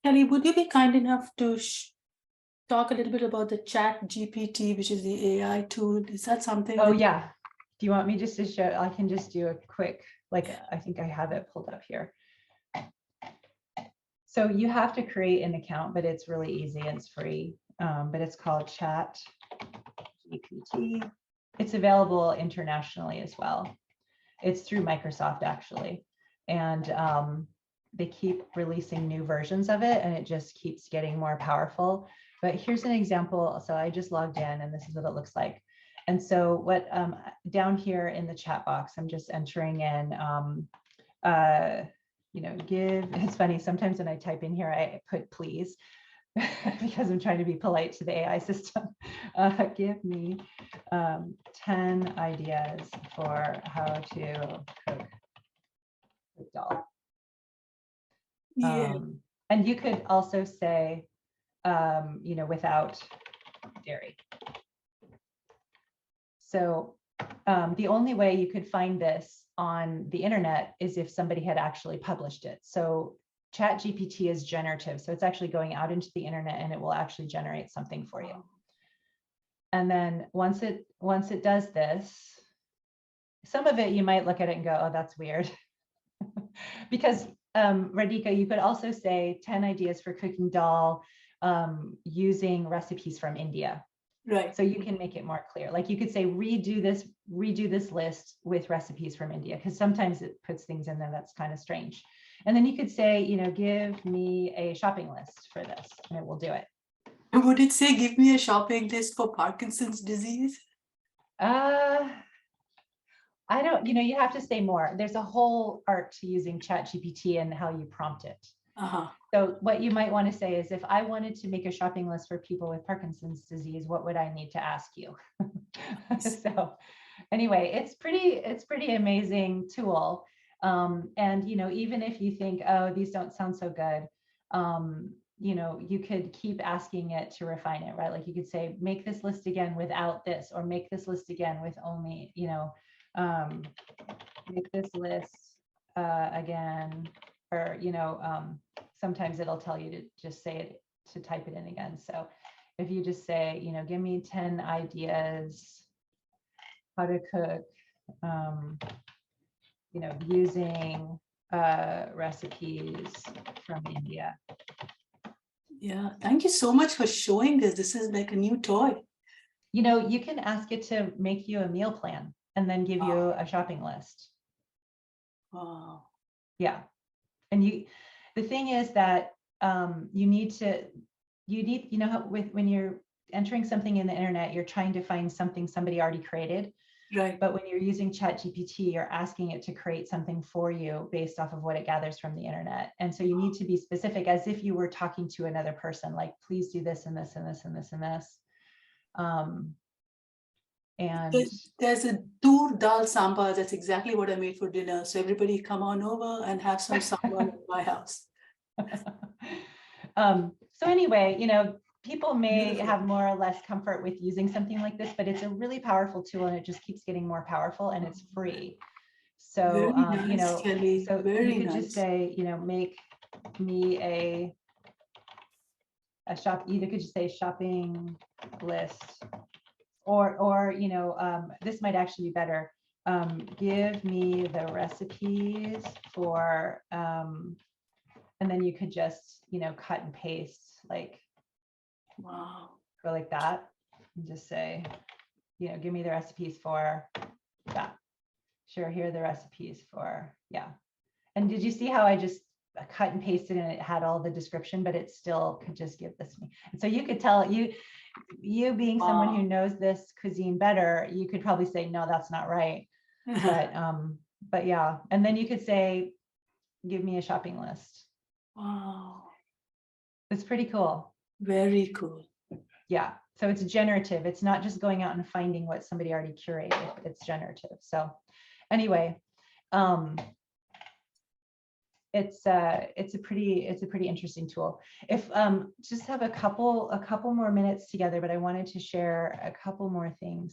Kelly, would you be kind enough to talk a little bit about the Chat GPT, which is the AI tool? Is that something Oh that? yeah. Do you want me just to show? I can just do a quick, like, I think I have it pulled up here. So you have to create an account, but it's really easy and it's free. But it's called ChatGPT. It's available internationally as well. It's through Microsoft actually. And they keep releasing new versions of it and it just keeps getting more powerful. But here's an example. So I just logged in and this is what it looks like. And so what down here in the chat box, I'm just entering in, it's funny, sometimes when I type in here, I put please, because I'm trying to be polite to the AI system. Give me 10 ideas for how to cook dal. Yeah. And you could also say, without dairy. So the only way you could find this on the internet is if somebody had actually published it. So ChatGPT is generative. So it's actually going out into the internet and it will actually generate something for you. And then once it does this, some of it you might look at it and go, oh, that's weird. Because Radhika, you could also say 10 ideas for cooking dal using recipes from India. Right. So you can make it more clear. Like you could say, redo this list with recipes from India, because sometimes it puts things in there that's kind of strange. And then you could say, give me a shopping list for this, and it will do it. Would it say, give me a shopping list for Parkinson's disease? I don't, you have to say more. There's a whole art to using ChatGPT and how you prompt it. So what you might want to say is, if I wanted to make a shopping list for people with Parkinson's disease, what would I need to ask you? So anyway, it's pretty amazing tool. And, even if you think, oh, these don't sound so good, you could keep asking it to refine it, right? Like you could say, make this list again without this, or make this list again with only, make this list again, or, sometimes it'll tell you to just say it, to type it in again. So if you just say, give me 10 ideas how to cook, using recipes from India. Yeah, thank you so much for showing this. This is like a new toy. You can ask it to make you a meal plan and then give you a shopping list. Wow. Yeah. And the thing is that you need, when you're entering something in the internet, you're trying to find something somebody already created. Right. But when you're using ChatGPT, you're asking it to create something for you based off of what it gathers from the internet. And so you need to be specific, as if you were talking to another person, like, please do this and this and this and this and this. And there's a tur dal sambar. That's exactly what I made for dinner. So everybody come on over and have some sambar at my house. So anyway, people may have more or less comfort with using something like this, but it's a really powerful tool and it just keeps getting more powerful and it's free. So, Very nice, Kelly. so Very you could nice. just say, make me a shop, either could just say shopping list, or this might actually be better. Give me the recipes for, and then you could just, cut and paste, like, wow, go like that, and just say, give me the recipes for that. Sure, here are the recipes for, yeah. And did you see how I just cut and pasted and it had all the description, but it still could just give this to me. And so you could tell, you being someone who knows this cuisine better, you could probably say, no, that's not right. But yeah, and then you could say, give me a shopping list. Wow. It's pretty cool. Very cool. Yeah. So it's generative. It's not just going out and finding what somebody already curated. It's generative. So anyway, it's a pretty interesting tool. If just have a couple more minutes together, but I wanted to share a couple more things